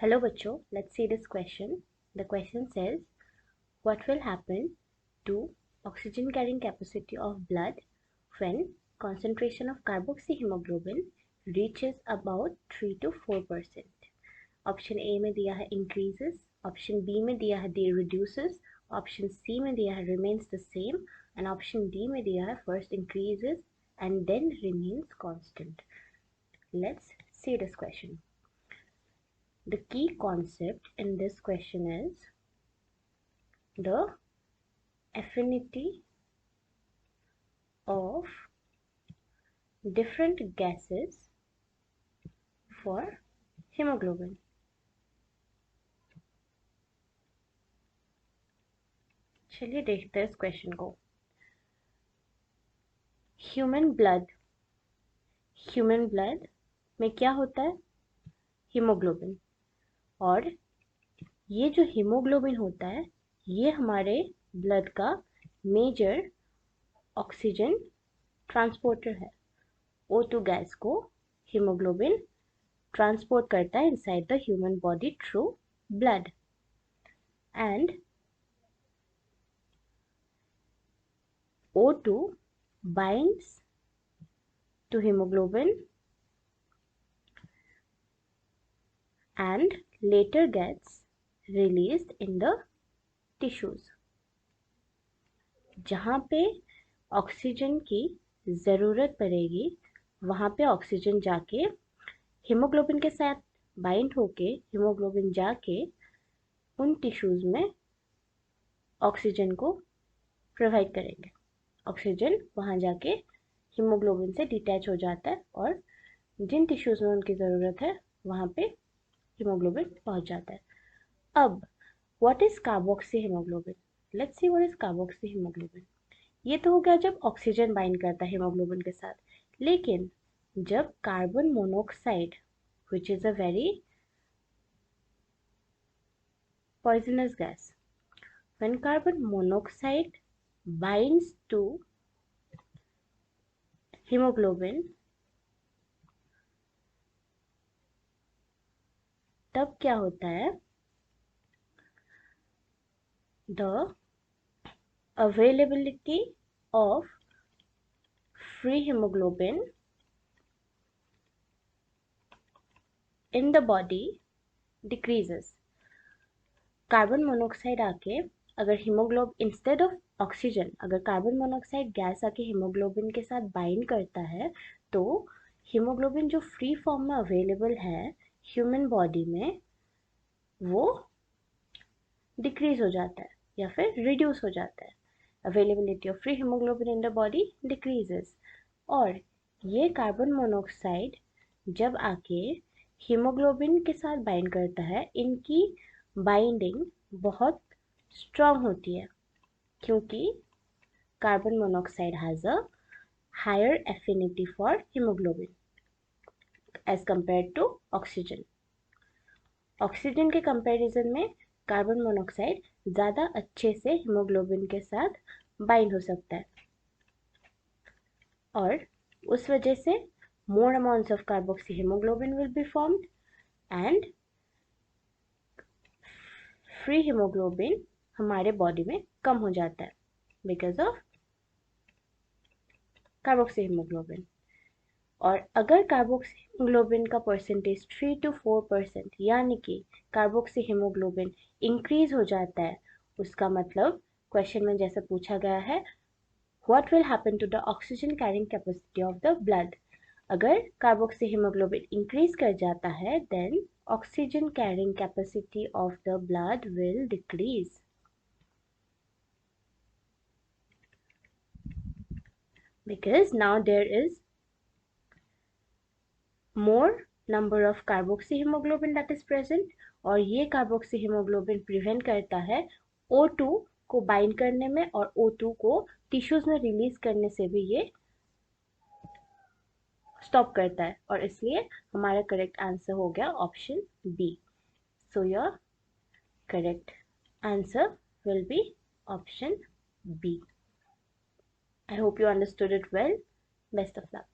Hello बच्चों, let's see this question. The question says, what will happen to oxygen carrying capacity of blood when concentration of carboxyhemoglobin reaches about 3 to 4%? Option A में दिया है increases, option B में दिया है reduces, option C में दिया है remains the same and option D में दिया है first increases and then remains constant. Let's see this question. The key concept in this question is the affinity of different gases for hemoglobin. चलिए देखते हैं इस क्वेश्चन को. Human blood में क्या होता है? हीमोग्लोबिन. और ये जो हीमोग्लोबिन होता है ये हमारे ब्लड का मेजर ऑक्सीजन ट्रांसपोर्टर है. O2 गैस को हीमोग्लोबिन ट्रांसपोर्ट करता है inside the human body through blood. And O2 binds to hemoglobin and later gets released in the tissues. जहाँ पे ऑक्सीजन की ज़रूरत पड़ेगी वहाँ पे ऑक्सीजन जाके हीमोग्लोबिन के साथ बाइंड होके हीमोग्लोबिन जाके उन टिश्यूज़ में ऑक्सीजन को प्रोवाइड करेंगे. ऑक्सीजन वहाँ जाके हीमोग्लोबिन से डिटैच हो जाता है और जिन टिश्यूज़ में उनकी ज़रूरत है वहाँ पे हीमोग्लोबिन पहुँच जाता है. अब what is carboxy haemoglobin? Let's see what is carboxy haemoglobin. ये तो हो गया जब ऑक्सीजन बाइंड करता है हीमोग्लोबिन के साथ. लेकिन जब carbon monoxide which is a very poisonous gas, when carbon monoxide binds to haemoglobin, तब क्या होता है? The availability of free hemoglobin in the body decreases. Carbon monoxide आके अगर हीमोग्लोबिन इंस्टेड ऑफ ऑक्सीजन, अगर कार्बन मोनोऑक्साइड गैस आके haemoglobin के साथ बाइंड करता है तो हीमोग्लोबिन जो फ्री फॉर्म में अवेलेबल है ह्यूमन बॉडी में वो डिक्रीज हो जाता है या फिर रिड्यूस हो जाता है. Availability of free haemoglobin in the body decreases. और ये कार्बन मोनोऑक्साइड जब आके हीमोग्लोबिन के साथ बाइंड करता है इनकी बाइंडिंग बहुत स्ट्रॉन्ग होती है क्योंकि carbon monoxide has a higher affinity for haemoglobin as compare to oxygen. Oxygen के कंपैरिजन में कार्बन मोनोऑक्साइड ज़्यादा अच्छे से हीमोग्लोबिन के साथ बाइंड हो सकता है और उस वजह से more amounts of carboxyhemoglobin will be formed and free hemoglobin हमारे बॉडी में कम हो जाता है because of carboxyhemoglobin. और अगर कार्बोक्सीहीमोग्लोबिन का परसेंटेज 3 to 4% यानी कि कार्बोक्सीहीमोग्लोबिन इंक्रीज हो जाता है, उसका मतलब क्वेश्चन में जैसे पूछा गया है what will happen to the oxygen carrying capacity of the blood. अगर कार्बोक्सीहीमोग्लोबिन इंक्रीज कर जाता है then oxygen carrying capacity of the blood will decrease. Because now there is more number of carboxyhemoglobin that is present और ये carboxyhemoglobin prevent करता है O2 को bind करने में और O2 को टिश्यूज में रिलीज करने से भी ये स्टॉप करता है और इसलिए हमारा करेक्ट आंसर हो गया option B. So your correct answer will be option B. I hope you understood it well. Best of luck.